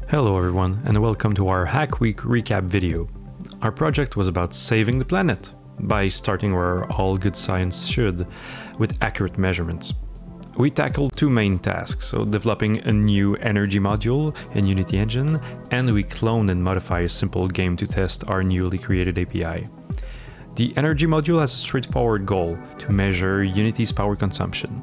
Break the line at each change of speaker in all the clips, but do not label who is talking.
Hello everyone, and welcome to our Hackweek recap video. Our project was about saving the planet, by starting where all good science should, with accurate measurements. We tackled two main tasks, so developing a new energy module in Unity Engine, and we cloned and modified a simple game to test our newly created API. The energy module has a straightforward goal to measure Unity's power consumption.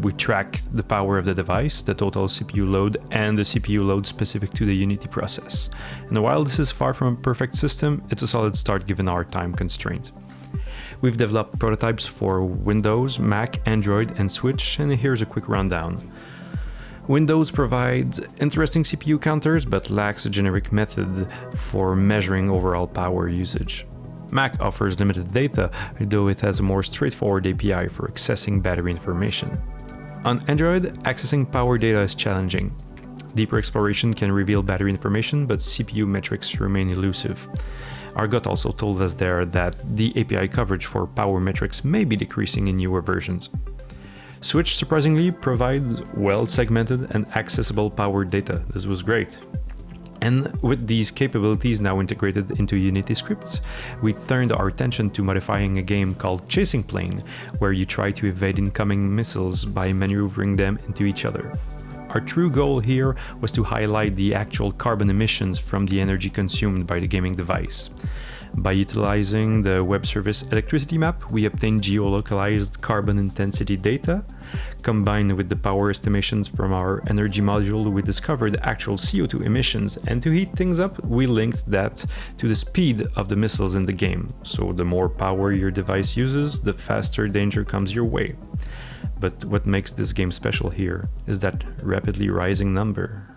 We track the power of the device, the total CPU load, and the CPU load specific to the Unity process. And while this is far from a perfect system, it's a solid start given our time constraint. We've developed prototypes for Windows, Mac, Android, and Switch, and here's a quick rundown. Windows provides interesting CPU counters, but lacks a generic method for measuring overall power usage. Mac offers limited data, though it has a more straightforward API for accessing battery information. On Android, accessing power data is challenging. Deeper exploration can reveal battery information, but CPU metrics remain elusive. Our gut also told us there that the API coverage for power metrics may be decreasing in newer versions. Switch surprisingly provides well-segmented and accessible power data. This was great. And with these capabilities now integrated into Unity scripts, we turned our attention to modifying a game called Chasing Plane, where you try to evade incoming missiles by maneuvering them into each other. Our true goal here was to highlight the actual carbon emissions from the energy consumed by the gaming device. By utilizing the web service electricity map, we obtained geolocalized carbon intensity data. Combined with the power estimations from our energy module, we discovered actual CO2 emissions, and to heat things up, we linked that to the speed of the missiles in the game. So the more power your device uses, the faster danger comes your way. But what makes this game special here is that rapidly rising number.